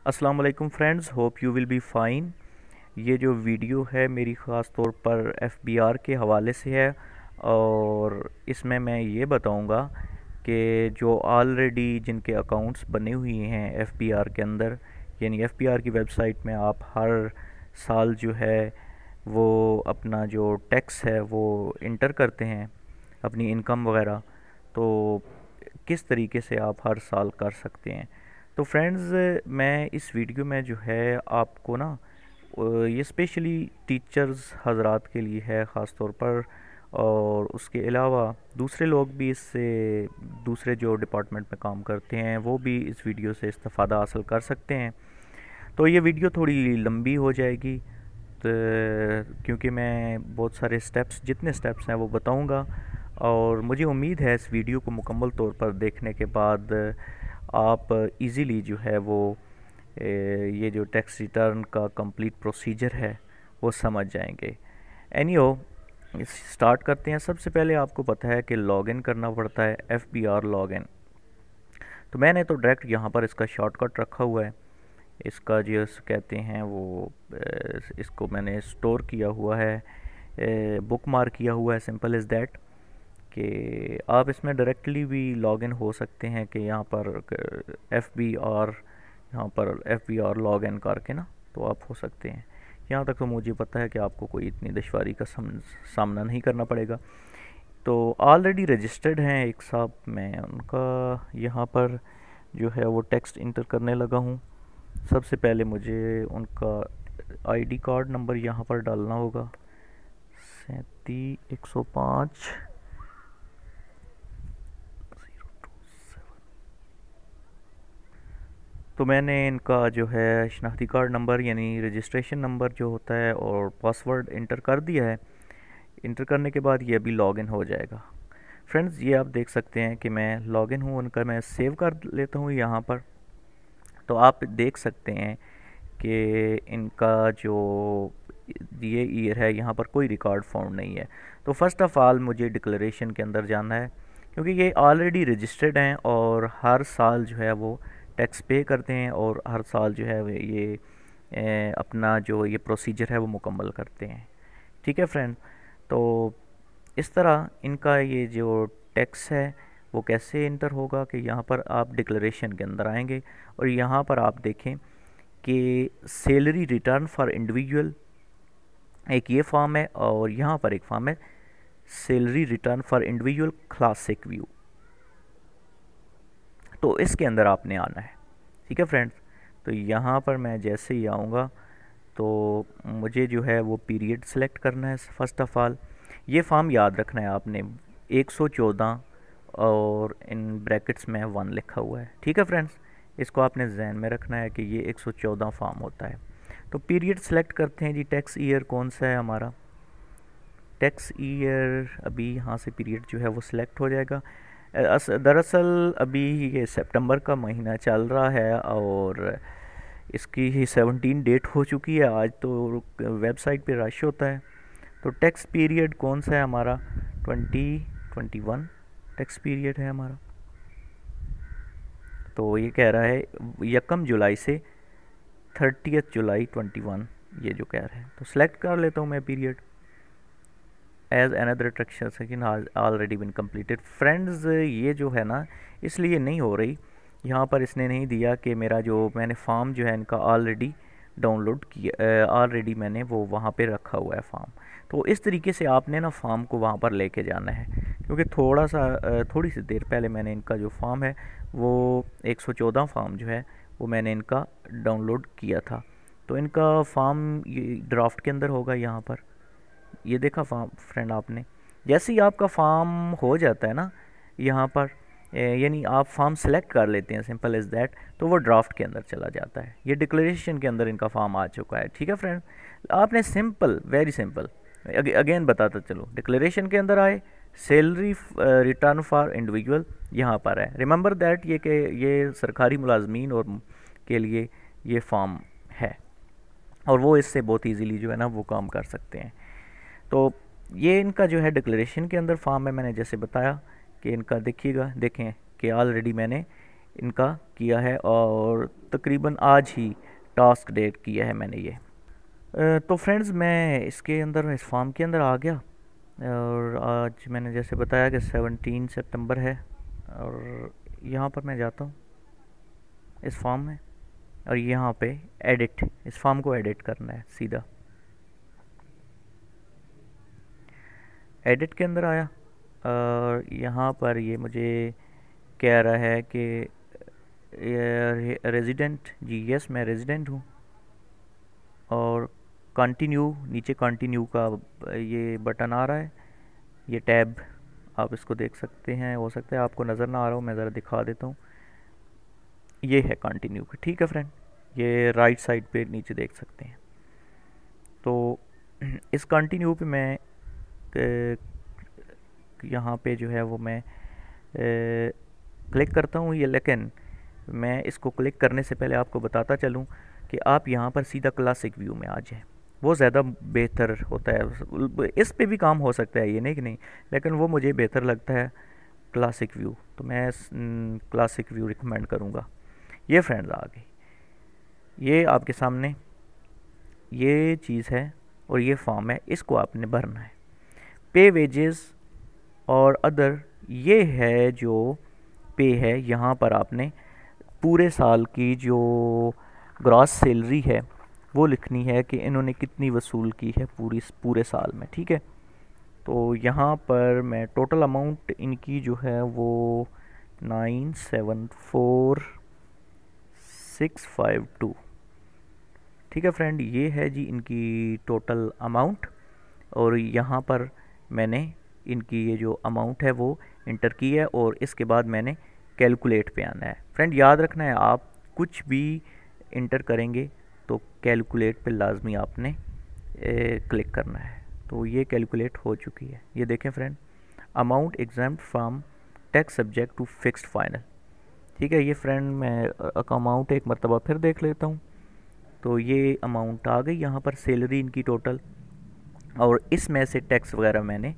अस्सलाम वालेकुम friends, hope you will be fine. ये जो वीडियो है मेरी ख़ास तौर पर एफबीआर के हवाले से है और इसमें मैं ये बताऊंगा कि जो ऑलरेडी जिनके अकाउंट्स बने हुए हैं एफबीआर के अंदर, यानी एफबीआर की वेबसाइट में आप हर साल जो है वो अपना जो टैक्स है वो इंटर करते हैं, अपनी इनकम वगैरह, तो किस तरीके से आप हर साल कर सकते हैं। तो फ्रेंड्स, मैं इस वीडियो में जो है आपको ना ये स्पेशली टीचर्स हजरात के लिए है ख़ास तौर पर, और उसके अलावा दूसरे लोग भी इससे, दूसरे जो डिपार्टमेंट में काम करते हैं वो भी इस वीडियो से इस्तेफ़ादा हासिल कर सकते हैं। तो ये वीडियो थोड़ी लंबी हो जाएगी, तो क्योंकि मैं बहुत सारे स्टेप्स, जितने स्टेप्स हैं वो बताऊंगा, और मुझे उम्मीद है इस वीडियो को मुकम्मल तौर पर देखने के बाद आप इजीली जो है वो ये जो टैक्स रिटर्न का कंप्लीट प्रोसीजर है वो समझ जाएंगे। एनीहो, स्टार्ट करते हैं। सबसे पहले आपको पता है कि लॉगिन करना पड़ता है, एफ बी आर लॉगिन। तो मैंने तो डायरेक्ट यहाँ पर इसका शॉर्टकट रखा हुआ है, इसका जो कहते हैं वो इसको मैंने स्टोर किया हुआ है, बुक मार्क किया हुआ है। सिंपल इज़ दैट कि आप इसमें डायरेक्टली भी लॉगिन हो सकते हैं कि यहाँ पर एफ बी आर, यहाँ पर एफ बी आर लॉगिन करके ना तो आप हो सकते हैं। यहाँ तक तो मुझे पता है कि आपको कोई इतनी दुश्वारी का सामना नहीं करना पड़ेगा। तो ऑलरेडी रजिस्टर्ड हैं एक साहब, मैं उनका यहाँ पर जो है वो टेक्स्ट इंटर करने लगा हूँ। सबसे पहले मुझे उनका आईडी कार्ड नंबर यहाँ पर डालना होगा, 37 105 तो मैंने इनका जो है शनाख्ती कार्ड नंबर यानी रजिस्ट्रेशन नंबर जो होता है और पासवर्ड इंटर कर दिया है। इंटर करने के बाद ये अभी लॉगिन हो जाएगा। फ्रेंड्स, ये आप देख सकते हैं कि मैं लॉगिन हूँ, उनका मैं सेव कर लेता हूँ यहाँ पर। तो आप देख सकते हैं कि इनका जो ये ईयर है यहाँ पर कोई रिकॉर्ड फाउंड नहीं है। तो फर्स्ट ऑफ़ ऑल मुझे डिक्लेरेशन के अंदर जाना है, क्योंकि ये ऑलरेडी रजिस्टर्ड हैं और हर साल जो है वो टैक्स पे करते हैं और हर साल जो है ये अपना जो ये प्रोसीजर है वो मुकम्मल करते हैं। ठीक है फ्रेंड, तो इस तरह इनका ये जो टैक्स है वो कैसे इंटर होगा कि यहाँ पर आप डिक्लेरेशन के अंदर आएंगे और यहाँ पर आप देखें कि सैलरी रिटर्न फॉर इंडिविजुअल एक ये फॉर्म है और यहाँ पर एक फॉर्म है salary return for individual classic view. तो इसके अंदर आपने आना है। ठीक है फ्रेंड्स, तो यहाँ पर मैं जैसे ही आऊँगा तो मुझे जो है वो पीरियड सेलेक्ट करना है। फ़र्स्ट ऑफ़ ऑल ये फॉर्म याद रखना है आपने, 114 और इन ब्रैकेट्स में 1 लिखा हुआ है। ठीक है फ्रेंड्स, इसको आपने जहन में रखना है कि ये 114 फॉर्म होता है। तो पीरियड सेलेक्ट करते हैं जी। टैक्स ईयर कौन सा है हमारा, टैक्स ईयर अभी यहाँ से पीरियड जो है वो सिलेक्ट हो जाएगा। दरअसल अभी ये सितंबर का महीना चल रहा है और इसकी ही 17 डेट हो चुकी है आज, तो वेबसाइट पे रश होता है। तो टैक्स पीरियड कौन सा है हमारा, 2021 टैक्स पीरियड है हमारा। तो ये कह रहा है 1 जुलाई से 30 जुलाई 21, ये जो कह रहा है। तो सिलेक्ट कर लेता हूँ मैं period as another transaction already been completed. Friends, ये जो है ना इसलिए नहीं हो रही, यहाँ पर इसने नहीं दिया कि मेरा जो मैंने फॉर्म जो है इनका ऑलरेडी डाउनलोड किया, ऑलरेडी मैंने वो वहाँ पे रखा हुआ है फॉर्म। तो इस तरीके से आपने ना फॉर्म को वहाँ पर लेके जाना है, क्योंकि थोड़ी सी देर पहले मैंने इनका जो फॉर्म है वो 114 फॉर्म जो है वो मैंने इनका डाउनलोड किया था। तो इनका फॉर्म ये ड्राफ्ट के अंदर होगा यहाँ पर, ये देखा फॉर्म फ्रेंड आपने। जैसे ही आपका फॉर्म हो जाता है ना यहाँ पर, यानी आप फॉर्म सेलेक्ट कर लेते हैं, सिंपल इज़ दैट, तो वो ड्राफ्ट के अंदर चला जाता है। ये डिक्लेरेशन के अंदर इनका फॉर्म आ चुका है। ठीक है फ्रेंड, आपने सिंपल, वेरी सिंपल अगेन बताता चलो, डिक्लेरेशन के अंदर आए, सैलरी रिटर्न फॉर इंडिविजुअल यहाँ पर है। रिमेंबर दैट ये कि ये सरकारी मुलाजमीन और के लिए ये फॉर्म है और वो इससे बहुत ईजीली जो है ना वो काम कर सकते हैं। तो ये इनका जो है डिक्लेरेशन के अंदर फॉर्म है, मैंने जैसे बताया कि इनका देखिएगा, देखें कि ऑलरेडी मैंने इनका किया है और तकरीबन आज ही टास्क डेट किया है मैंने ये। तो फ्रेंड्स मैं इसके अंदर इस फॉर्म के अंदर आ गया और आज मैंने जैसे बताया कि 17 सितंबर है और यहाँ पर मैं जाता हूँ इस फॉर्म में और यहाँ पे एडिट, इस फॉर्म को एडिट करना है। सीधा एडिट के अंदर आया और यहाँ पर ये मुझे कह रहा है कि रेजिडेंट जी, यस मैं रेजिडेंट हूँ। और कंटिन्यू, नीचे कंटिन्यू का ये बटन आ रहा है, ये टैब आप इसको देख सकते हैं। हो सकता है आपको नज़र ना आ रहा हो, मैं ज़रा दिखा देता हूँ। ये है कंटिन्यू का, ठीक है फ्रेंड, ये राइट साइड पे नीचे देख सकते हैं। तो इस कंटिन्यू पे मैं यहाँ पे जो है वो मैं क्लिक करता हूँ ये, लेकिन मैं इसको क्लिक करने से पहले आपको बताता चलूँ कि आप यहाँ पर सीधा क्लासिक व्यू में आ जाएं, वो ज़्यादा बेहतर होता है। इस पे भी काम हो सकता है, ये नहीं कि नहीं, लेकिन वो मुझे बेहतर लगता है क्लासिक व्यू, तो मैं क्लासिक व्यू रिकमेंड करूँगा। ये फ्रेंड्स आ गई, ये आपके सामने ये चीज़ है और ये फॉर्म है, इसको आपने भरना है। पे वेजेस और अदर, ये है जो पे है, यहाँ पर आपने पूरे साल की जो ग्रॉस सैलरी है वो लिखनी है कि इन्होंने कितनी वसूल की है पूरे साल में, ठीक है। तो यहाँ पर मैं टोटल अमाउंट इनकी जो है वो 974,652, ठीक है फ्रेंड, ये है जी इनकी टोटल अमाउंट। और यहाँ पर मैंने इनकी ये जो अमाउंट है वो इंटर की है और इसके बाद मैंने कैलकुलेट पे आना है। फ्रेंड याद रखना है, आप कुछ भी इंटर करेंगे तो कैलकुलेट पे लाजमी आपने क्लिक करना है। तो ये कैलकुलेट हो चुकी है, ये देखें friend, amount exempt from tax subject to fixed final, ठीक है। ये फ्रेंड मैं अमाउंट एक मरतबा फिर देख लेता हूँ। तो ये अमाउंट आ गई यहाँ पर, सैलरी इनकी टोटल, और इसमें से टैक्स वगैरह मैंने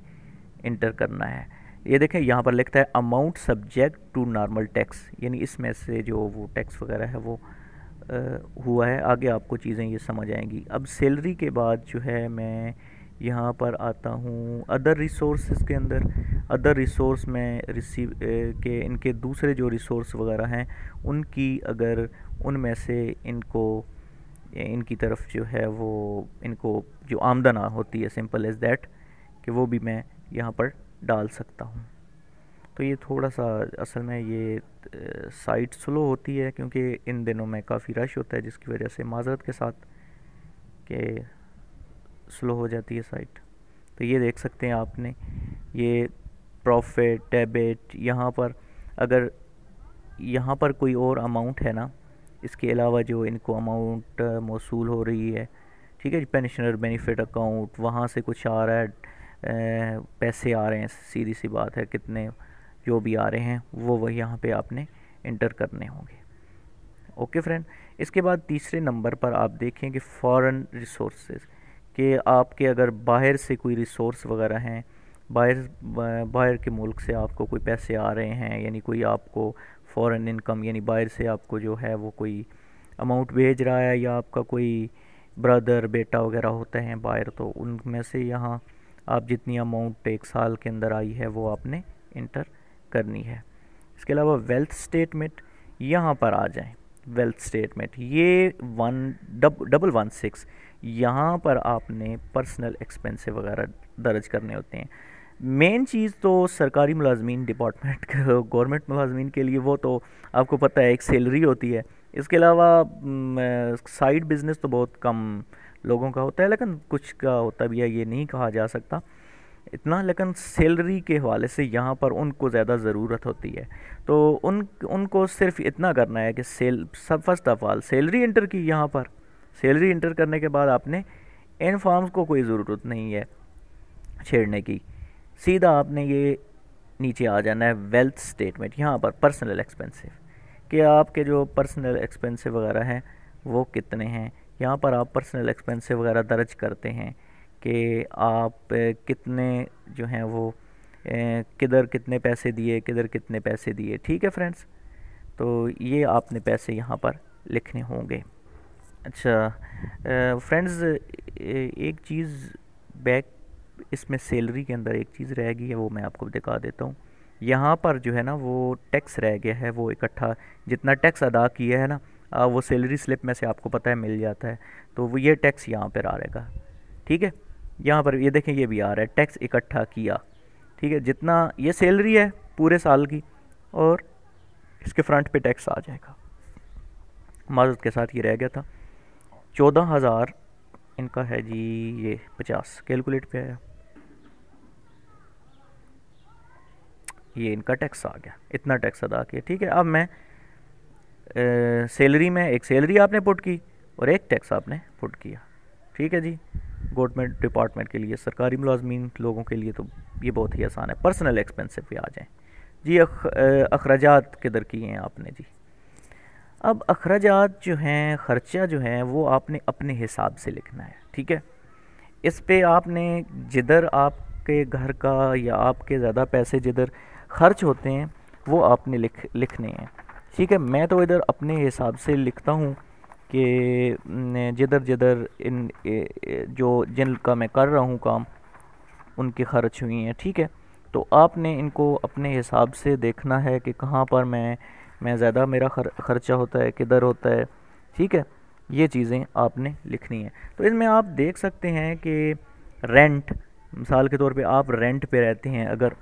इंटर करना है। ये देखें यहाँ पर लिखता है amount subject to normal tax, यानी इसमें से जो वो टैक्स वगैरह है वो हुआ है। आगे आपको चीज़ें ये समझ आएंगी। अब सैलरी के बाद जो है मैं यहाँ पर आता हूँ अदर रिसोर्सेज के अंदर। अदर रिसोर्स में रिसीव के इनके दूसरे जो रिसोर्स वगैरह हैं उनकी, अगर उनमें से इनको इनकी तरफ जो है वो इनको जो आमदन होती है, सिंपल एज दैट, कि वो भी मैं यहाँ पर डाल सकता हूँ। तो ये थोड़ा सा असल में ये साइट स्लो होती है क्योंकि इन दिनों में काफ़ी रश होता है, जिसकी वजह से माज़रत के साथ कि स्लो हो जाती है साइट। तो ये देख सकते हैं आपने, ये प्रॉफिट डेबिट, यहाँ पर अगर यहाँ पर कोई और अमाउंट है ना, इसके अलावा जो इनको अमाउंट मौसूल हो रही है, ठीक है, पेंशनर बेनिफिट अकाउंट, वहाँ से कुछ आ रहा है, पैसे आ रहे हैं, सीधी सी बात है, कितने जो भी आ रहे हैं वो यहाँ पे आपने इंटर करने होंगे। ओके फ्रेंड, इसके बाद तीसरे नंबर पर आप देखें कि फॉरेन रिसोर्सेज, कि आपके अगर बाहर से कोई रिसोर्स वगैरह हैं, बाहर के मुल्क से आपको कोई पैसे आ रहे हैं, यानी कोई आपको फॉरेन इनकम, यानी बाहर से आपको जो है वो कोई अमाउंट भेज रहा है, या आपका कोई ब्रदर बेटा वगैरह होते हैं बाहर, तो उनमें से यहाँ आप जितनी अमाउंट एक साल के अंदर आई है वो आपने इंटर करनी है। इसके अलावा वेल्थ स्टेटमेंट, यहाँ पर आ जाएं। वेल्थ स्टेटमेंट ये 1116, यहाँ पर आपने पर्सनल एक्सपेंसेस वगैरह दर्ज करने होते हैं। मेन चीज़ तो सरकारी मुलाजमीन डिपार्टमेंट गवर्नमेंट मुलाजमीन के लिए वो तो आपको पता है एक सैलरी होती है। इसके अलावा साइड बिज़नेस तो बहुत कम लोगों का होता है, लेकिन कुछ का होता भी है, ये नहीं कहा जा सकता इतना, लेकिन सैलरी के हवाले से यहाँ पर उनको ज़्यादा ज़रूरत होती है। तो उनको सिर्फ इतना करना है कि first of all salary inter की। यहाँ पर सैलरी इंटर करने के बाद आपने इन फॉर्म्स को कोई ज़रूरत नहीं है छेड़ने की, सीधा आपने ये नीचे आ जाना है वेल्थ स्टेटमेंट, यहाँ पर पर्सनल एक्सपेंसिव, कि आपके जो पर्सनल एक्सपेंसिव वगैरह हैं वो कितने हैं। यहाँ पर आप पर्सनल एक्सपेंसिव वगैरह दर्ज करते हैं कि आप कितने जो हैं वो किधर कितने पैसे दिए, किधर कितने पैसे दिए, ठीक है फ्रेंड्स। तो ये आपने पैसे यहाँ पर लिखने होंगे। अच्छा फ्रेंड्स, एक चीज़ बैक इसमें सैलरी के अंदर एक चीज़ रह गई है, वो मैं आपको दिखा देता हूँ। यहाँ पर जो है ना वो टैक्स रह गया है, वो इकट्ठा जितना टैक्स अदा किया है ना, वो सैलरी स्लिप में से आपको पता है मिल जाता है। तो वो ये टैक्स यहाँ पर आ रहेगा, ठीक है। यहाँ पर ये देखें, ये भी आ रहा है टैक्स इकट्ठा किया, ठीक है। जितना ये सैलरी है पूरे साल की, और इसके फ्रंट पे टैक्स आ जाएगा। माजूद के साथ ये रह गया था 14,000 इनका है जी, ये 50 कैलकुलेट पे आया, ये इनका टैक्स आ गया, इतना टैक्स अदा किया, ठीक है। अब मैं सैलरी में एक सैलरी आपने पुट की और एक टैक्स आपने पुट किया, ठीक है जी। गवर्नमेंट डिपार्टमेंट के लिए, सरकारी मुलाजमीन लोगों के लिए तो ये बहुत ही आसान है। पर्सनल एक्सपेंसिव पे आ जाएं जी। अखराजात किधर किए हैं आपने जी। अब अखराजात जो हैं, ख़र्चा जो है वो आपने अपने हिसाब से लिखना है, ठीक है। इस पे आपने जिधर आपके घर का या आपके ज़्यादा पैसे जिधर खर्च होते हैं वो आपने लिखने हैं, ठीक है। मैं तो इधर अपने हिसाब से लिखता हूँ कि जिधर जिधर जो जिनका मैं कर रहा हूँ काम उनके खर्च हुई हैं, ठीक है। तो आपने इनको अपने हिसाब से देखना है कि कहाँ पर मैं ज़्यादा मेरा खर्चा होता है, किधर होता है, ठीक है। ये चीज़ें आपने लिखनी है। तो इसमें आप देख सकते हैं कि रेंट, मिसाल के तौर पे आप रेंट पे रहते हैं, अगर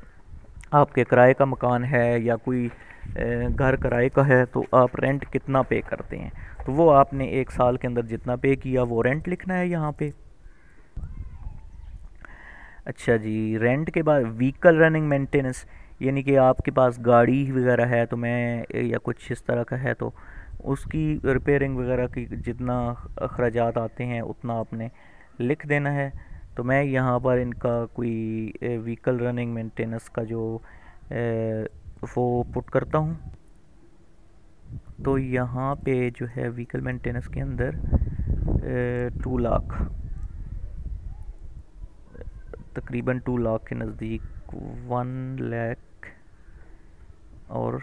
आपके किराए का मकान है या कोई घर किराए का है तो आप रेंट कितना पे करते हैं, तो वो आपने एक साल के अंदर जितना पे किया वो रेंट लिखना है यहाँ पे। अच्छा जी, रेंट के बाद व्हीकल रनिंग मेंटेनेंस, यानी कि आपके पास गाड़ी वगैरह है तो मैं या कुछ इस तरह का है तो उसकी रिपेयरिंग वगैरह की जितना अखराजात आते हैं उतना आपने लिख देना है। तो मैं यहाँ पर इनका कोई व्हीकल रनिंग मेंटेनेंस का जो वो पुट करता हूँ। तो यहाँ पे जो है व्हीकल मेंटेनेंस के अंदर 2 लाख, तकरीबन 2 लाख के नज़दीक, 1 लाख और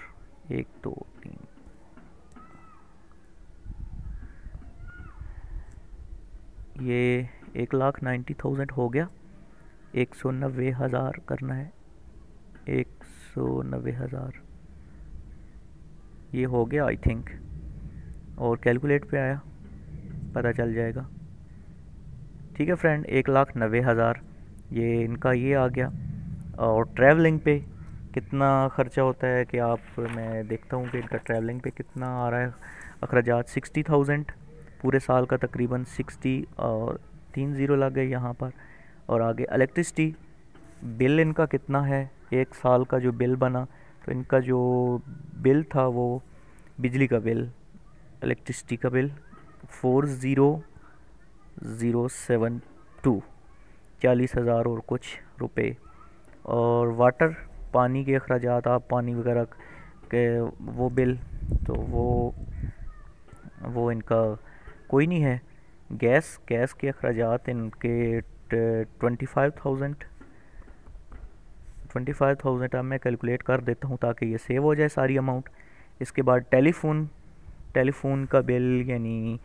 1 2 3, ये 1,90,000 हो गया। 190,000 करना है, 190,000 ये हो गया आई थिंक, और कैलकुलेट पे आया पता चल जाएगा, ठीक है फ्रेंड। 1,90,000 ये इनका ये आ गया। और ट्रैवलिंग पे कितना ख़र्चा होता है कि आप, मैं देखता हूँ कि इनका ट्रैवलिंग पे कितना आ रहा है अखराजात। 60,000 पूरे साल का तकरीबन 60, और 3 ज़ीरो लग गए यहाँ पर। और आगे इलेक्ट्रिसिटी बिल इनका कितना है, एक साल का जो बिल बना, तो इनका जो बिल था वो बिजली का बिल, इलेक्ट्रिसिटी का बिल 40,072, 40,000 और कुछ रुपए। और वाटर, पानी के अखराजात, आप पानी वगैरह के वो बिल, तो वो इनका कोई नहीं है। गैस के अखराजात इनके 25,000 अब मैं कैलकुलेट कर देता हूँ ताकि ये सेव हो जाए सारी अमाउंट। इसके बाद टेलीफोन का बिल, यानी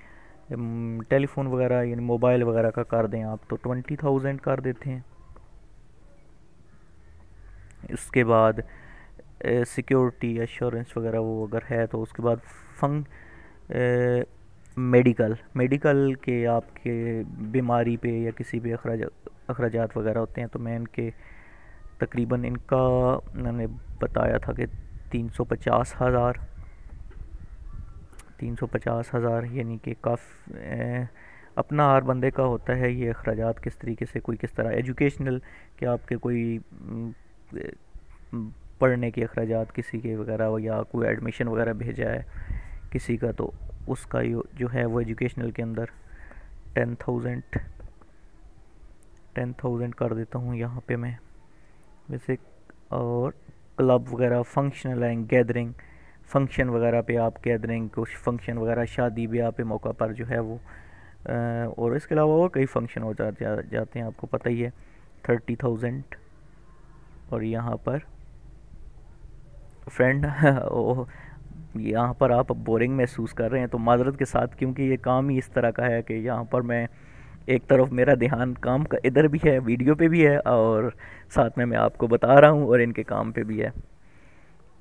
टेलीफोन वगैरह यानी मोबाइल वगैरह का कर दें आप तो 20,000 कर देते हैं। उसके बाद सिक्योरिटी एश्योरेंस वगैरह वो अगर है तो उसके बाद मेडिकल के आपके बीमारी पे या किसी भी अखराजात वगैरह होते हैं, तो मैं इनके तकरीबन इनका मैंने बताया था कि 350,000 यानी कि काफ़ी अपना हर बंदे का होता है ये अखराजात किस तरीके से, कोई किस तरह एजुकेशनल कि आपके कोई पढ़ने के अखराजात किसी के वगैरह, या कोई एडमिशन वगैरह भेजा है किसी का, तो उसका जो है वो एजुकेशनल के अंदर 10,000 कर देता हूँ यहाँ पे मैं वैसे। और क्लब वगैरह, फंक्शनल एंड गैदरिंग, फंक्शन वगैरह पे आप गैदरिंग, कुछ फंक्शन वगैरह शादी ब्याह पे मौका पर जो है वो, और इसके अलावा और कई फंक्शन हो जाते हैं आपको पता ही है, 30,000। और यहाँ पर फ्रेंड यहाँ पर आप बोरिंग महसूस कर रहे हैं तो माज़रत के साथ, क्योंकि ये काम ही इस तरह का है कि यहाँ पर मैं एक तरफ मेरा ध्यान काम का इधर भी है, वीडियो पे भी है, और साथ में मैं आपको बता रहा हूँ और इनके काम पे भी है।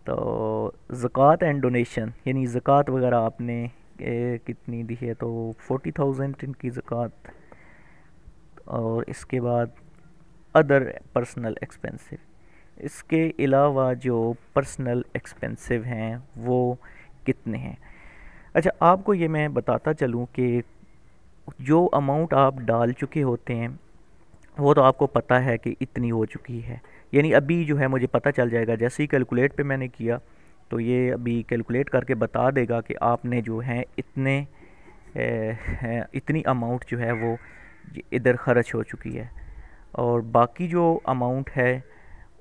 तो ज़कात एंड डोनेशन, यानी ज़कात वगैरह आपने कितनी दी है, तो 40,000 इनकी ज़कात। और इसके बाद अदर पर्सनल एक्सपेंसिव, इसके अलावा जो पर्सनल एक्सपेंसिव हैं वो कितने हैं। अच्छा, आपको ये मैं बताता चलूँ कि जो अमाउंट आप डाल चुके होते हैं वो तो आपको पता है कि इतनी हो चुकी है, यानी अभी जो है मुझे पता चल जाएगा, जैसे ही कैलकुलेट पे मैंने किया तो ये अभी कैलकुलेट करके बता देगा कि आपने जो है इतनी अमाउंट जो है वो इधर खर्च हो चुकी है, और बाकी जो अमाउंट है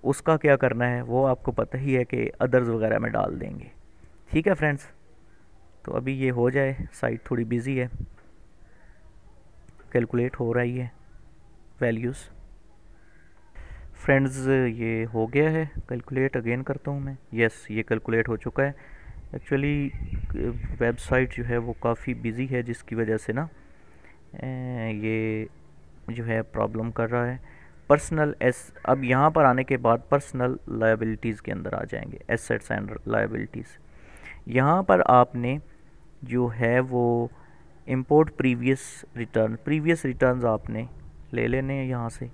उसका क्या करना है वो आपको पता ही है कि अदर्स वगैरह में डाल देंगे। ठीक है फ्रेंड्स, तो अभी ये हो जाए, साइट थोड़ी बिजी है, कैलकुलेट हो रही है वैल्यूज़। फ्रेंड्स ये हो गया है, कैलकुलेट अगेन करता हूँ मैं। यस, ये कैलकुलेट हो चुका है। एक्चुअली वेबसाइट जो है वो काफ़ी बिजी है, जिसकी वजह से ना ये जो है प्रॉब्लम कर रहा है। पर्सनल अब यहाँ पर आने के बाद पर्सनल लायबिलिटीज़ के अंदर आ जाएंगे, एसेट्स एंड लायबिलिटीज़। यहाँ पर आपने जो है वो इंपोर्ट प्रीवियस रिटर्न्स आपने ले लेने हैं यहाँ से।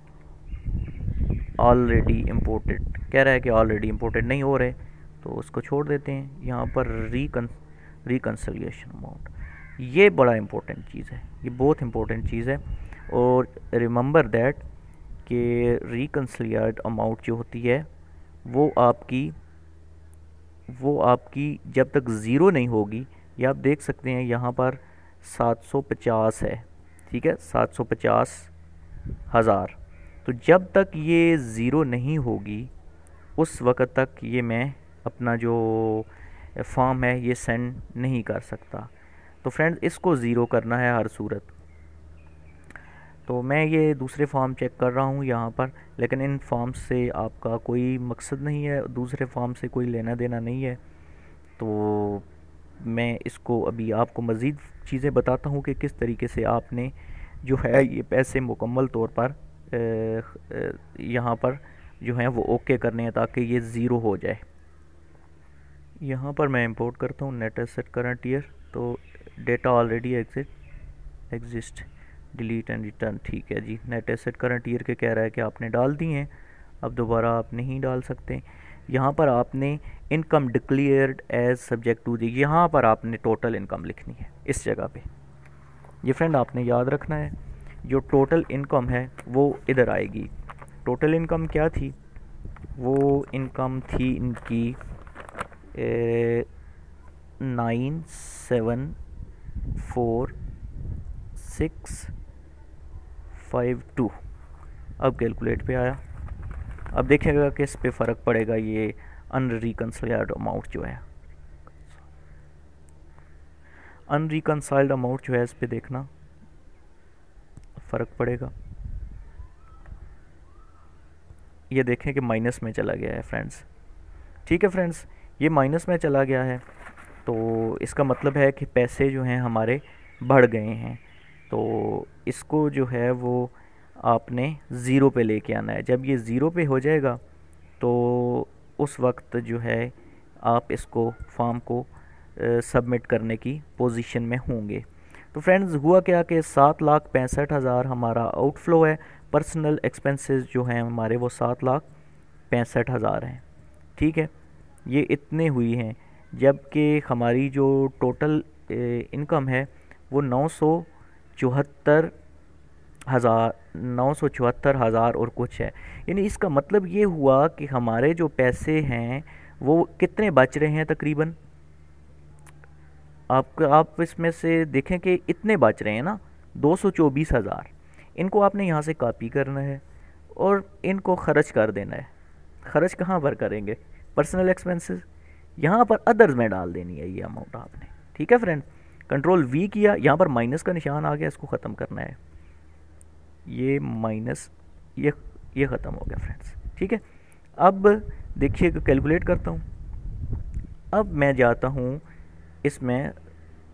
ऑलरेडी इंपोर्टेड कह रहा है कि ऑलरेडी इंपोर्टेड नहीं हो रहे, तो उसको छोड़ देते हैं। यहाँ पर रिकन्सिलिएशन अमाउंट, ये बड़ा इम्पोर्टेंट चीज़ है, ये बहुत इम्पोर्टेंट चीज़ है। और रिमेंबर दैट कि रिकन्सिलियर्ड अमाउंट जो होती है वो आपकी जब तक ज़ीरो नहीं होगी, ये आप देख सकते हैं यहाँ पर 750 है, ठीक है, 750,000। तो जब तक ये ज़ीरो नहीं होगी उस वक़्त तक ये मैं अपना जो फॉर्म है ये सेंड नहीं कर सकता। तो फ्रेंड्स इसको ज़ीरो करना है हर सूरत। तो मैं ये दूसरे फॉर्म चेक कर रहा हूँ यहाँ पर, लेकिन इन फॉर्म से आपका कोई मकसद नहीं है, दूसरे फॉर्म से कोई लेना देना नहीं है। तो मैं इसको अभी आपको मज़ीद चीज़ें बताता हूँ कि किस तरीके से आपने जो है ये पैसे मुकम्मल तौर पर यहाँ पर जो है वो ओके करने हैं ताकि ये ज़ीरो हो जाए। यहाँ पर मैं इंपोर्ट करता हूँ नेट एसेट करंट ईयर, तो data already exist, delete and return. ठीक है जी, नेट एसेट करंट ईयर के कह रहा है कि आपने डाल दी हैं, अब दोबारा आप नहीं डाल सकते। यहाँ पर आपने income declared as subject to the, यहाँ पर आपने टोटल इनकम लिखनी है इस जगह पे। ये फ्रेंड आपने याद रखना है, जो टोटल इनकम है वो इधर आएगी। टोटल इनकम क्या थी, वो इनकम थी इनकी 974,652। अब कैलकुलेट पे आया, अब देखेगा कि इस पे फ़र्क पड़ेगा, ये अनरिकन्सिल्ड अमाउंट जो है, अनरिकन्साइल्ड अमाउंट जो है इस पे देखना फ़र्क पड़ेगा। ये देखें कि माइनस में चला गया है फ्रेंड्स। ठीक है फ्रेंड्स, ये माइनस में चला गया है तो इसका मतलब है कि पैसे जो हैं हमारे बढ़ गए हैं। तो इसको जो है वो आपने ज़ीरो पे लेके आना है। जब ये ज़ीरो पे हो जाएगा तो उस वक्त जो है आप इसको फॉर्म को सबमिट करने की पोजीशन में होंगे। तो फ्रेंड्स हुआ क्या कि 7,65,000 हमारा आउटफ्लो है, पर्सनल एक्सपेंसेस जो हैं हमारे वो 7,65,000 हैं। ठीक है, ये इतने हुई हैं, जबकि हमारी जो टोटल इनकम है वो 974,000 और कुछ है। यानी इसका मतलब ये हुआ कि हमारे जो पैसे हैं वो कितने बच रहे हैं, तकरीबन आप इसमें से देखें कि इतने बच रहे हैं ना, 224,000। इनको आपने यहाँ से कॉपी करना है और इनको खर्च कर देना है। खर्च कहाँ पर करेंगे, पर्सनल एक्सपेंसेस, यहाँ पर अदर्स में डाल देनी है ये अमाउंट आपने। ठीक है फ्रेंड, कंट्रोल वी किया, यहाँ पर माइनस का निशान आ गया, इसको ख़त्म करना है, ये माइनस, ये ख़त्म हो गया फ्रेंड्स। ठीक है, अब देखिए कैलकुलेट करता हूँ। अब मैं जाता हूँ इसमें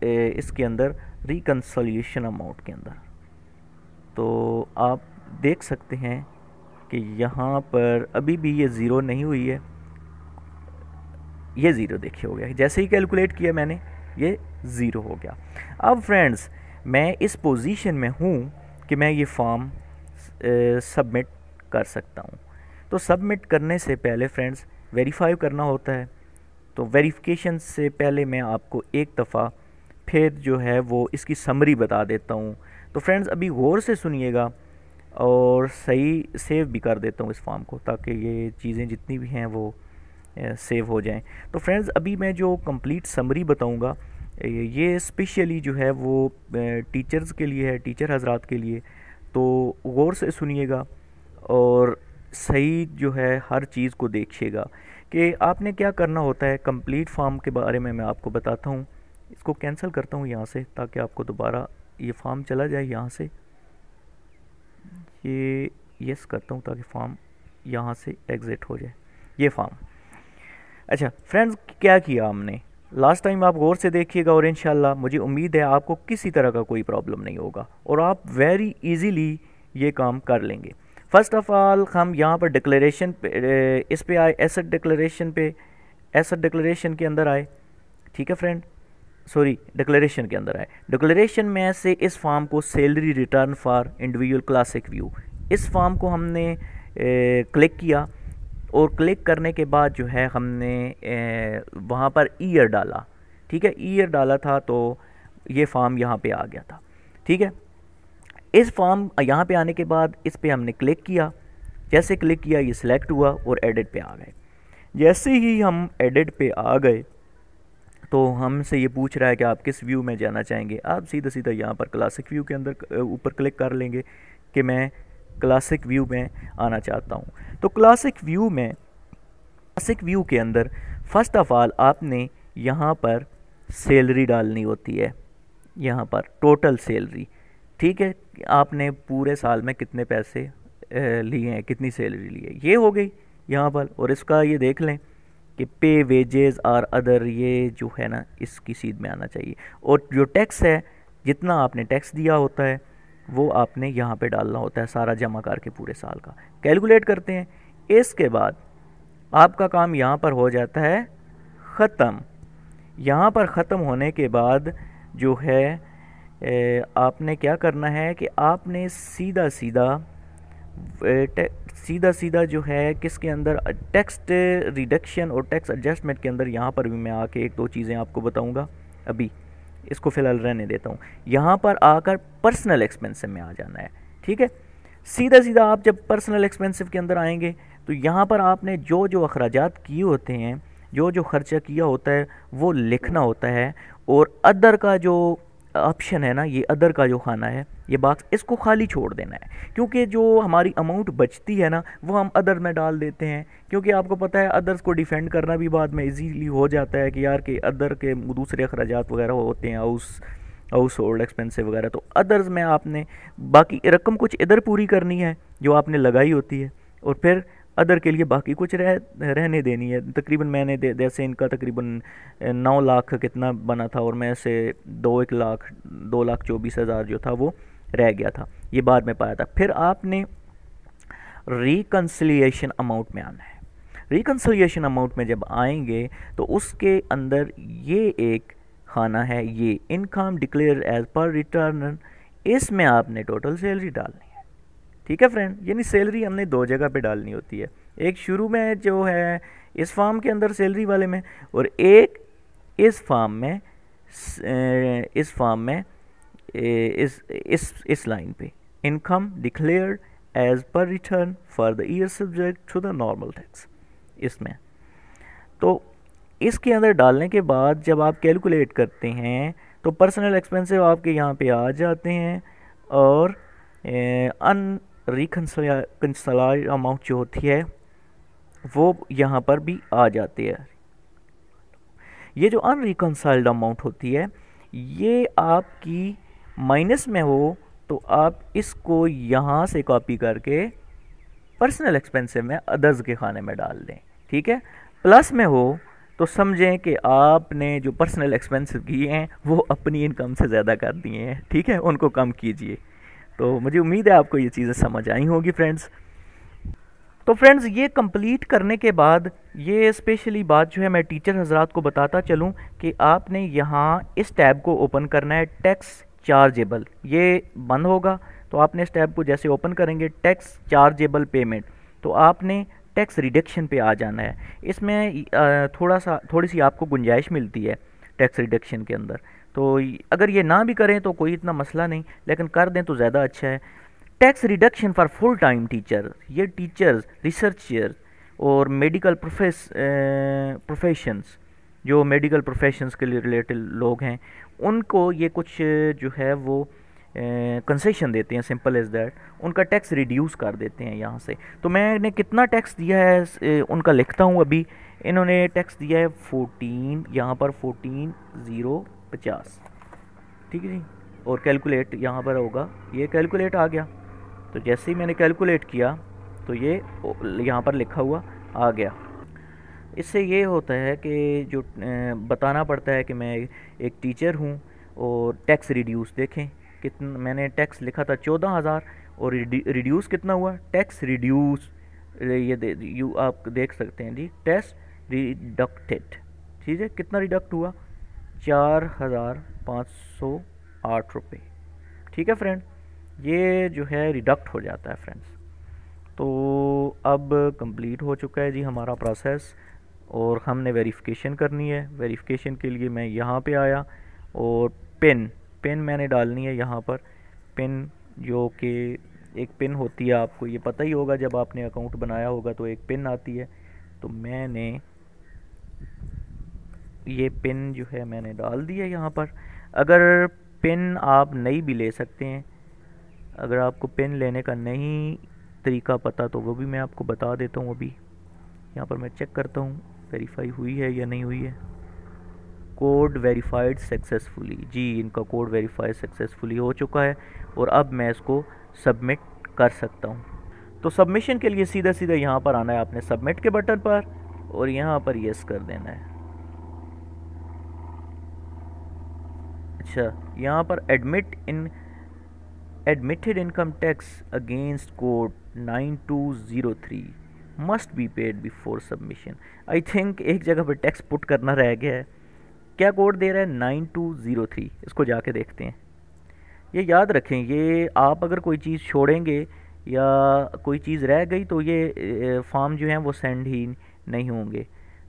इसके अंदर रिकन्सिलिएशन अमाउंट के अंदर। तो आप देख सकते हैं कि यहाँ पर अभी भी ये ज़ीरो नहीं हुई है, ये ज़ीरो देखिए हो गया, जैसे ही कैलकुलेट किया मैंने ये ज़ीरो हो गया। अब फ्रेंड्स मैं इस पोजीशन में हूँ कि मैं ये फॉर्म सबमिट कर सकता हूँ। तो सबमिट करने से पहले फ्रेंड्स वेरीफाई करना होता है। तो वेरिफिकेशन से पहले मैं आपको एक दफ़ा फिर जो है वो इसकी समरी बता देता हूँ। तो फ्रेंड्स अभी गौर से सुनिएगा और सही सेव भी कर देता हूँ इस फॉर्म को, ताकि ये चीज़ें जितनी भी हैं वो सेव हो जाएं। तो फ्रेंड्स अभी मैं जो कंप्लीट समरी बताऊँगा ये स्पेशली जो है वो टीचर्स के लिए है, टीचर हजरात के लिए। तो गौर से सुनिएगा और सही जो है हर चीज़ को देखिएगा कि आपने क्या करना होता है। कंप्लीट फॉर्म के बारे में मैं आपको बताता हूँ। इसको कैंसिल करता हूँ यहाँ से, ताकि आपको दोबारा ये फॉर्म चला जाए। यहाँ से ये यस करता हूँ ताकि फॉर्म यहाँ से एग्ज़िट हो जाए, ये फॉर्म। अच्छा फ्रेंड्स क्या किया हमने लास्ट टाइम, आप गौर से देखिएगा और इंशाल्लाह मुझे उम्मीद है आपको किसी तरह का कोई प्रॉब्लम नहीं होगा और आप वेरी इजीली ये काम कर लेंगे। फर्स्ट ऑफ ऑल हम यहाँ पर डिक्लेरेशन पे इस पे आए, एसेट डिक्लेरेशन पे, एसेट डिक्लेरेशन के अंदर आए। ठीक है फ्रेंड, सॉरी डिक्लेरेशन के अंदर आए। डिक्लेरेशन में से इस फॉर्म को salary return for individual classic view, इस फॉर्म को हमने क्लिक किया और क्लिक करने के बाद जो है हमने वहाँ पर ईयर डाला। ठीक है, ईयर डाला था तो ये फॉर्म यहाँ पे आ गया था। ठीक है, इस फॉर्म यहाँ पे आने के बाद इस पे हमने क्लिक किया। जैसे क्लिक किया ये सिलेक्ट हुआ और एडिट पे आ गए। जैसे ही हम एडिट पे आ गए तो हमसे ये पूछ रहा है कि आप किस व्यू में जाना चाहेंगे। आप सीधा सीधा यहाँ पर क्लासिक व्यू के अंदर ऊपर क्लिक कर लेंगे कि मैं क्लासिक व्यू में आना चाहता हूँ। तो क्लासिक व्यू के अंदर फर्स्ट ऑफ ऑल आपने यहाँ पर सैलरी डालनी होती है, यहाँ पर टोटल सैलरी। ठीक है, आपने पूरे साल में कितने पैसे लिए हैं, कितनी सैलरी ली है, ये हो गई यहाँ पर। और इसका ये देख लें कि पे वेजेस और अदर, ये जो है ना इसकी सीध में आना चाहिए। और जो टैक्स है, जितना आपने टैक्स दिया होता है वो आपने यहाँ पे डालना होता है, सारा जमा करके पूरे साल का कैलकुलेट करते हैं। इसके बाद आपका काम यहाँ पर हो जाता है ख़त्म। यहाँ पर ख़त्म होने के बाद जो है आपने क्या करना है कि आपने सीधा सीधा जो है किसके अंदर, टैक्स रिडक्शन और टैक्स एडजस्टमेंट के अंदर, यहाँ पर भी मैं आके एक दो चीज़ें आपको बताऊँगा। अभी इसको फ़िलहाल रहने देता हूँ। यहाँ पर आकर पर्सनल एक्सपेंसिव में आ जाना है। ठीक है, सीधा सीधा आप जब पर्सनल एक्सपेंसिव के अंदर आएंगे तो यहाँ पर आपने जो जो अखराजात किए होते हैं, जो जो खर्चा किया होता है वो लिखना होता है। और अदर का जो ऑप्शन है ना, ये अदर का जो खाना है, ये बॉक्स, इसको खाली छोड़ देना है। क्योंकि जो हमारी अमाउंट बचती है ना वो हम अदर में डाल देते हैं। क्योंकि आपको पता है अदर्स को डिफेंड करना भी बाद में इजीली हो जाता है कि यार कि अदर के दूसरे अखराजात वगैरह होते हैं, हाउस होल्ड एक्सपेंसिव वगैरह। तो अदर्स में आपने बाकी रकम कुछ इधर पूरी करनी है जो आपने लगाई होती है, और फिर अदर के लिए बाकी कुछ रहने देनी है। तकरीबन मैंने जैसे इनका तकरीबन 9 लाख कितना बना था और मैं से 2,24,000 जो था वो रह गया था, ये बाद में पाया था। फिर आपने रिकन्सिलिएशन अमाउंट में आना है। रिकन्सिलिएशन अमाउंट में जब आएंगे तो उसके अंदर ये एक खाना है, ये income declare as per return, इसमें आपने टोटल सैलरी डालनी है। ठीक है फ्रेंड, यानी सैलरी हमने दो जगह पे डालनी होती है, एक शुरू में जो है इस फॉर्म के अंदर सैलरी वाले में, और एक इस फॉर्म में इस लाइन पे, income declared as per return for the year subject to the normal tax, इसमें। तो इसके अंदर डालने के बाद जब आप कैलकुलेट करते हैं तो पर्सनल एक्सपेंसिव आपके यहाँ पे आ जाते हैं और रिकन्सिलाइड अमाउंट जो होती है वो यहाँ पर भी आ जाती है। ये जो अनरिकन्साइल्ड अमाउंट होती है ये आपकी माइनस में हो तो आप इसको यहाँ से कॉपी करके पर्सनल एक्सपेंसिव में अदर्स के खाने में डाल दें। ठीक है, प्लस में हो तो समझें कि आपने जो पर्सनल एक्सपेंसेस किए हैं वो अपनी इनकम से ज़्यादा कर दिए हैं, ठीक है, उनको कम कीजिए। तो मुझे उम्मीद है आपको ये चीज़ें समझ आई होंगी फ्रेंड्स। तो फ्रेंड्स ये कंप्लीट करने के बाद ये स्पेशली बात जो है मैं टीचर हजरात को बताता चलूँ कि आपने यहाँ इस टैब को ओपन करना है, टैक्स चार्जेबल, ये बंद होगा। तो आपने इस टैब को जैसे ओपन करेंगे टैक्स चार्जेबल पेमेंट, तो आपने टैक्स रिडक्शन पे आ जाना है। इसमें थोड़ी सी आपको गुंजाइश मिलती है टैक्स रिडक्शन के अंदर। तो अगर ये ना भी करें तो कोई इतना मसला नहीं, लेकिन कर दें तो ज़्यादा अच्छा है। Tax reduction for full time teacher, ये टीचर्स, रिसर्चर्स और मेडिकल प्रोफेशंस, जो मेडिकल प्रोफेशंस के लिए रिलेटेड लोग हैं, उनको ये कुछ जो है वो कंसेशन देते हैं, सिंपल एज दैट, उनका टैक्स रिड्यूस कर देते हैं यहाँ से। तो मैंने कितना टैक्स दिया है उनका लिखता हूँ अभी। इन्होंने टैक्स दिया है 14, यहाँ पर 14,050, ठीक है जी। और कैलकुलेट यहाँ पर होगा, ये कैलकुलेट आ गया। तो जैसे ही मैंने कैलकुलेट किया तो ये यहाँ पर लिखा हुआ आ गया। इससे ये होता है कि जो बताना पड़ता है कि मैं एक टीचर हूँ और टैक्स रिड्यूस, देखें कितना मैंने टैक्स लिखा था 14,000 और रिड्यूस कितना हुआ, टैक्स रिड्यूस ये आप देख सकते हैं जी, टैक्स रिडक्टेड, ठीक है, कितना रिडक्ट हुआ, 4,508 रुपये, ठीक है फ्रेंड, ये जो है रिडक्ट हो जाता है फ्रेंड्स। तो अब कंप्लीट हो चुका है जी हमारा प्रोसेस और हमने वेरिफिकेशन करनी है। वेरिफिकेशन के लिए मैं यहाँ पे आया और पिन मैंने डालनी है यहाँ पर। पिन जो कि एक पिन होती है, आपको ये पता ही होगा, जब आपने अकाउंट बनाया होगा तो एक पिन आती है। तो मैंने ये पिन जो है मैंने डाल दी है यहाँ पर। अगर पिन आप नई भी ले सकते हैं, अगर आपको पिन लेने का नहीं तरीका पता तो वो भी मैं आपको बता देता हूँ। अभी यहाँ पर मैं चेक करता हूँ वेरीफाई हुई है या नहीं हुई है। कोड वेरीफाइड सक्सेसफुली, जी इनका कोड वेरीफाई सक्सेसफुली हो चुका है और अब मैं इसको सबमिट कर सकता हूँ। तो सबमिशन के लिए सीधा सीधा यहाँ पर आना है आपने सबमिट के बटन पर और यहाँ पर यस कर देना है। अच्छा, यहाँ पर admitted income tax against code 9203 must be paid before submission. I think एक जगह पर टैक्स पुट करना रह गया है। क्या कोड दे रहा है 9203, इसको जाके देखते हैं। ये याद रखें, ये आप अगर कोई चीज़ छोड़ेंगे या कोई चीज़ रह गई तो ये फॉर्म जो हैं वो सेंड ही नहीं होंगे।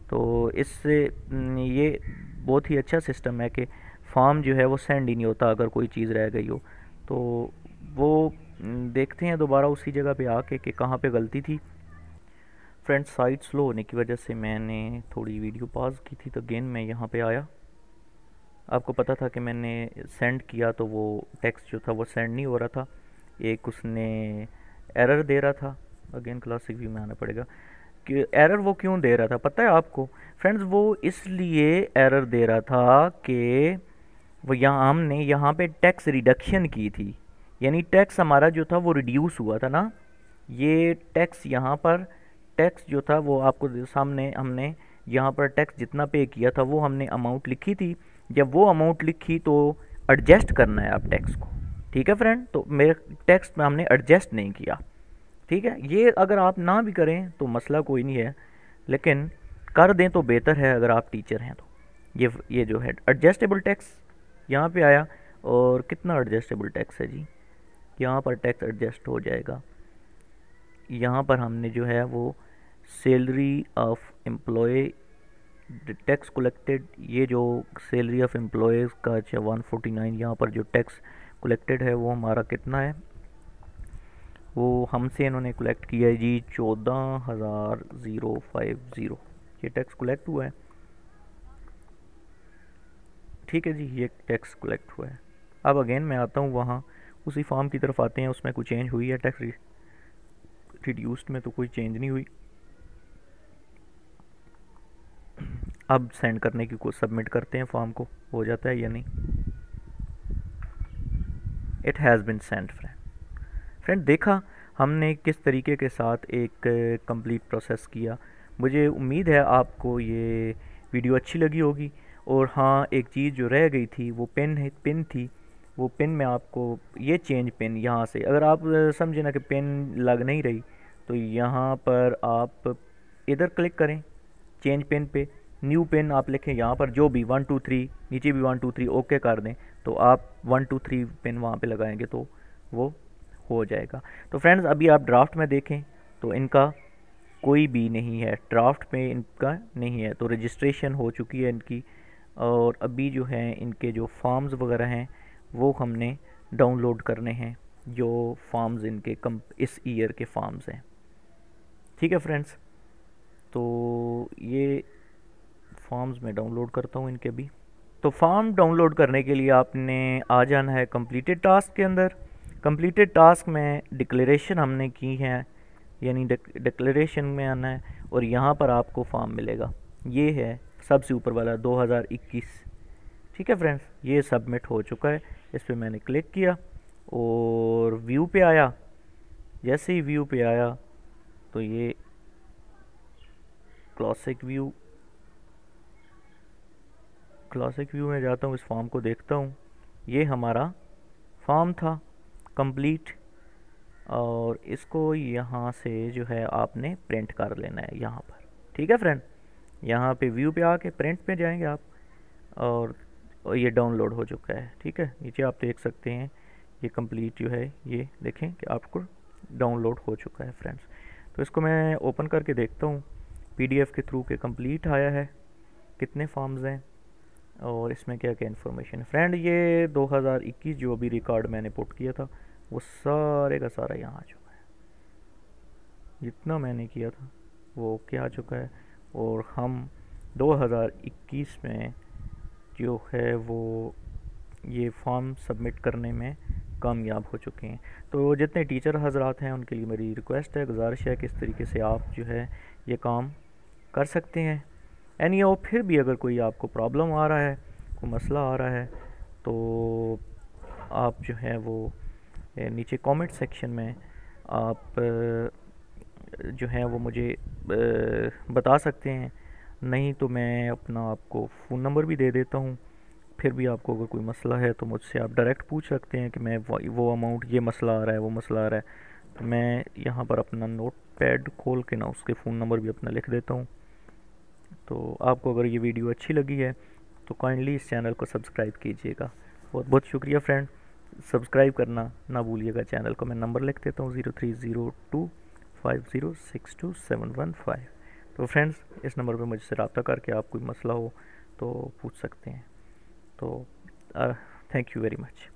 तो इससे ये बहुत ही अच्छा सिस्टम है कि फॉर्म जो है वो सेंड ही नहीं होता अगर कोई चीज़ रह गई हो। तो वो देखते हैं दोबारा उसी जगह पे आके कि कहाँ पे गलती थी। फ्रेंड्स साइट स्लो होने की वजह से मैंने थोड़ी वीडियो पॉज की थी, तो अगेन मैं यहाँ पे आया। आपको पता था कि मैंने सेंड किया तो वो टेक्स्ट जो था वो सेंड नहीं हो रहा था, एक उसने एरर दे रहा था। अगेन क्लासिक व्यू में आना पड़ेगा कि एरर वो क्यों दे रहा था पता है आपको फ्रेंड्स। वो इसलिए एरर दे रहा था कि वो हमने यहाँ पे टैक्स रिडक्शन की थी, यानी टैक्स हमारा जो था वो रिड्यूस हुआ था ना। ये टैक्स यहाँ पर टैक्स जो था वो आपको सामने हमने यहाँ पर टैक्स जितना पे किया था वो हमने अमाउंट लिखी थी। जब वो अमाउंट लिखी तो एडजस्ट करना है आप टैक्स को, ठीक है फ्रेंड। तो मेरे टैक्स में हमने एडजस्ट नहीं किया, ठीक है। ये अगर आप ना भी करें तो मसला कोई नहीं है, लेकिन कर दें तो बेहतर है अगर आप टीचर हैं तो। ये जो है एडजस्टेबल टैक्स यहाँ पे आया, और कितना एडजस्टेबल टैक्स है जी, यहाँ पर टैक्स एडजस्ट हो जाएगा। यहाँ पर हमने जो है वो salary of employ tax collected, ये जो सैलरी ऑफ एम्प्लॉयज़ का 149, यहाँ पर जो टैक्स कलेक्टेड है वो हमारा कितना है, वो हमसे इन्होंने कलेक्ट किया है जी 14,050, ये टैक्स कलेक्ट हुआ है, ठीक है जी, ये टैक्स कलेक्ट हुआ है। अब अगेन मैं आता हूँ वहाँ उसी फॉर्म की तरफ आते हैं, उसमें कोई चेंज हुई है टैक्स रिड्यूस्ड में तो कोई चेंज नहीं हुई। अब सेंड करने की कोई सबमिट करते हैं फॉर्म को, हो जाता है या नहीं। It has been send friend देखा हमने किस तरीके के साथ एक कंप्लीट प्रोसेस किया। मुझे उम्मीद है आपको ये वीडियो अच्छी लगी होगी। और हाँ, एक चीज़ जो रह गई थी वो पिन थी। वो पिन में आपको ये चेंज पिन यहाँ से, अगर आप समझे ना कि पिन लग नहीं रही, तो यहाँ पर आप इधर क्लिक करें चेंज पिन पे, न्यू पिन आप लिखें यहाँ पर, जो भी 1 2 3, नीचे भी 1 2 3 ओके कर दें, तो आप 1 2 3 पिन वहाँ पे लगाएंगे तो वो हो जाएगा। तो फ्रेंड्स, अभी आप ड्राफ्ट में देखें तो इनका कोई भी नहीं है, ड्राफ्ट में इनका नहीं है, तो रजिस्ट्रेशन हो चुकी है इनकी। और अभी जो है इनके जो फॉर्म्स वगैरह हैं वो हमने डाउनलोड करने हैं, जो फॉर्म्स इनके इस ईयर के फॉर्म्स हैं। ठीक है फ्रेंड्स, तो ये फॉर्म्स मैं डाउनलोड करता हूँ इनके भी। तो फॉर्म डाउनलोड करने के लिए आपने आ जाना है कंप्लीटेड टास्क के अंदर। कंप्लीटेड टास्क में डिक्लेरेशन हमने की है, यानी डिक्लेरेशन में आना है, और यहाँ पर आपको फॉर्म मिलेगा। ये है सबसे ऊपर वाला 2021। ठीक है फ्रेंड्स, ये सबमिट हो चुका है। इस पर मैंने क्लिक किया और व्यू पे आया। जैसे ही व्यू पे आया तो ये क्लासिक व्यू में जाता हूँ, इस फॉर्म को देखता हूँ। ये हमारा फॉर्म था कंप्लीट, और इसको यहाँ से जो है आपने प्रिंट कर लेना है यहाँ पर। ठीक है फ्रेंड, यहाँ पे व्यू पे आके प्रिंट पे जाएंगे आप, और ये डाउनलोड हो चुका है। ठीक है, नीचे आप देख सकते हैं ये कंप्लीट जो है, ये देखें कि आपको डाउनलोड हो चुका है फ्रेंड्स। तो इसको मैं ओपन करके देखता हूँ पीडीएफ के थ्रू के कंप्लीट आया है, कितने फॉर्म्स हैं और इसमें क्या क्या इन्फॉर्मेशन है। फ्रेंड, ये 2021 जो अभी रिकॉर्ड मैंने पुट किया था वो सारे का सारा यहाँ आ चुका है, जितना मैंने किया था वो ओके आ चुका है। और हम 2021 में जो है वो ये फॉर्म सबमिट करने में कामयाब हो चुके हैं। तो जितने टीचर हजरात हैं उनके लिए मेरी रिक्वेस्ट है, गुजारिश है कि इस तरीके से आप जो है ये काम कर सकते हैं। एनी और फिर भी अगर कोई आपको प्रॉब्लम आ रहा है, कोई मसला आ रहा है, तो आप जो है वो नीचे कमेंट सेक्शन में आप जो है वो मुझे बता सकते हैं। नहीं तो मैं अपना आपको फ़ोन नंबर भी दे देता हूँ, फिर भी आपको अगर कोई मसला है तो मुझसे आप डायरेक्ट पूछ सकते हैं कि मैं वो अमाउंट, ये मसला आ रहा है, वो मसला आ रहा है। तो मैं यहाँ पर अपना नोट पैड खोल के ना उसके फ़ोन नंबर भी अपना लिख देता हूँ। तो आपको अगर ये वीडियो अच्छी लगी है तो काइंडली इस चैनल को सब्सक्राइब कीजिएगा। बहुत बहुत शुक्रिया फ्रेंड, सब्सक्राइब करना ना भूलिएगा चैनल को। मैं नंबर लिख देता हूँ 030250627115। तो फ्रेंड्स, इस नंबर पर मुझसे रब्ता करके आप कोई मसला हो तो पूछ सकते हैं। तो थैंक यू वेरी मच।